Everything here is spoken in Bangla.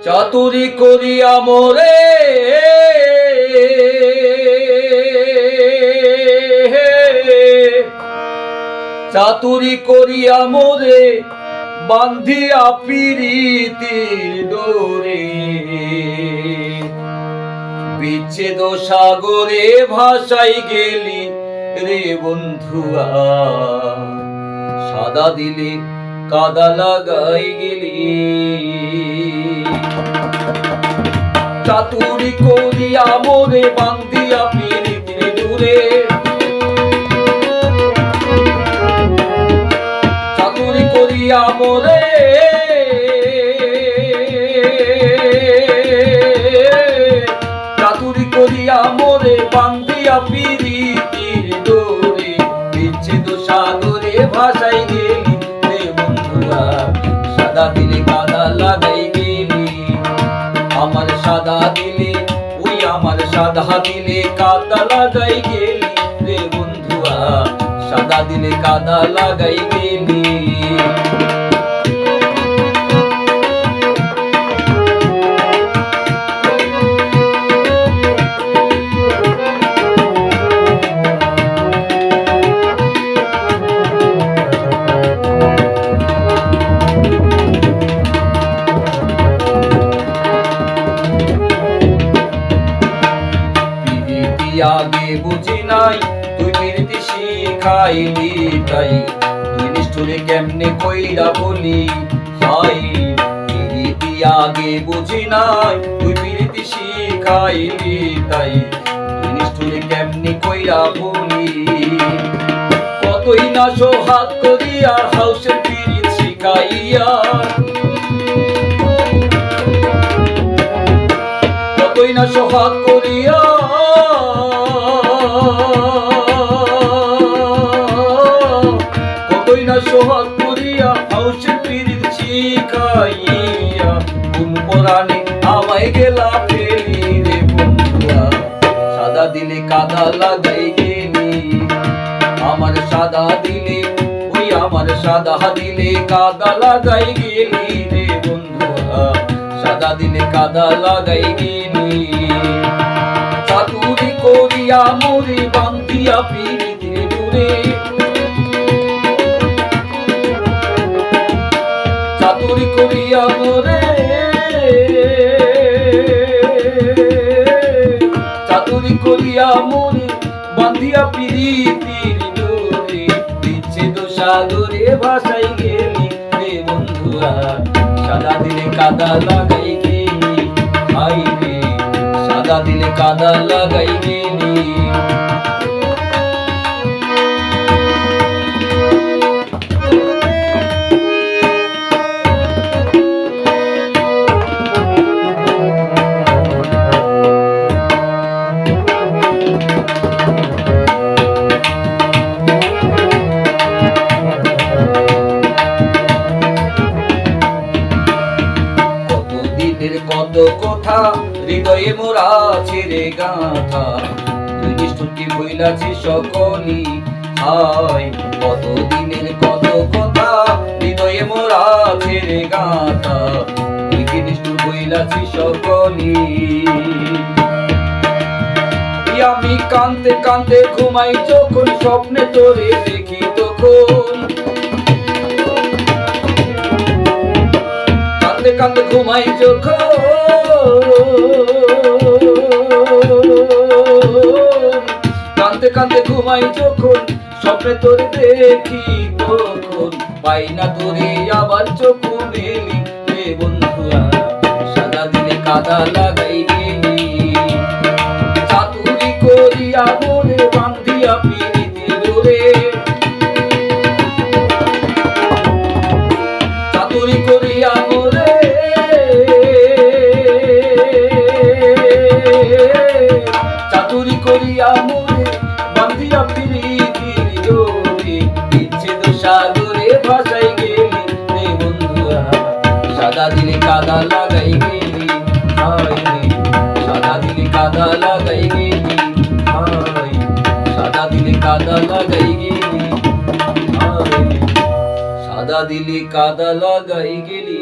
চাতুরি করিয়া মোরে চাতুরি করিয়া মোরে বান্ধিয়া প্রীতির ডোরে বিচ্ছেদ সাগরে ভাসাই গেলি রে বন্ধুয়া সাদা দিলে কাদা লাগাই গেলি চাতুরি করিয়া মোরে বান্ধিয়া প্রীতির ডোরে চাতুরি করিয়া মোরে চাতুরি করিয়া মোরে বান্ধিয়া প্রীতির ডোরে বিচ্ছেদ সাগরে ভাসাই গেলি রে বন্ধুরা সাদা দিলে কাদা লাগাই গেলি আমার সাদা দিলে ওই আমার সাদা দিলে কাদা লাগাই গেলি রে বন্ধুরা সাদা দিলে কাদা লাগাই গেলি আগে বুঝি নাই তুই প্রীতি শিখাইলি তাই তুই নিষ্ঠুরে কেমনে কইরা বলি হাই প্রীতি আগে বুঝি নাই তুই প্রীতি শিখাইলি তাই তুই নিষ্ঠুরে কেমনে কইরা বলি কতই না সোহাগ করিয়া হাউসের প্রীতি শিখাইয়া কতই না সোহাগ করিয়া কতই না সোহাগ করিয়া হাউসে প্রীতি শিখাইয়া কোন পরাণে আমায় গেলা ফেলি রে বন্ধুয়া সাদা দিলে কাদা লাগাই গেলি আমার সাদা দিলে ওই আমার সাদা দিলে কাদা লাগাই গেলি রে বন্ধুয়া সাদা দিলে কাদা লাগাই গেলি চাতুরি করিয়া মোরে বান্ধিয়া প্রীতির ডোরে চাতুরি করিয়া মোরে চাতুরি করিয়া মোরে বান্ধিয়া প্রীতির ডোরে বিচ্ছেদ সাগরে ভাসাই গেলি রে বন্ধুয়া সাদা দিলে কাদা লাগাই গেলি হাই রে সাদা দিলে কাদা লাগাই গেলি কত কথা হৃদয়ে মোরা ছেড়ে গাথা তুই নিষ্ঠুরটি বইলাছি সকলি হাই কত দিনের কত কথা হৃদয়ে মোরা ছেড়ে গাথা তুই কি নিষ্ঠুর বইলাছি সকলি আমি কাঁদতে কাঁদতে ঘুমাই যখন স্বপ্নে তোরে দেখি তখন কাঁদতে কাঁদতে ঘুমাই যখন কাঁদতে কাঁদতে ঘুমাই যখন স্বপ্নে তোরে দেখি তখন পাই না তোরে আবার চোখ মেলি রে বন্ধুয়া সাদা দিলে কাদা লাগাই গেলি চাতুরি করিয়া মোরে বান্ধিয়া প্রীতির ডোরে চাতুরি করিয়া মোরে চাতুরি করিয়া মোরে বান্ধিয়া প্রীতির ডোরে বিচ্ছেদ সাগরে ভাসাই গেলি রে বন্ধুয়া সাদা দিলে কাদা লাগাই গেলি হাই রে সাদা দিলে কাদা লাগাই গেলি হাই সাদা দিলে কাদা লাগাই গেলি হাই সাদা দিলে কাদা লাগাই গেলি।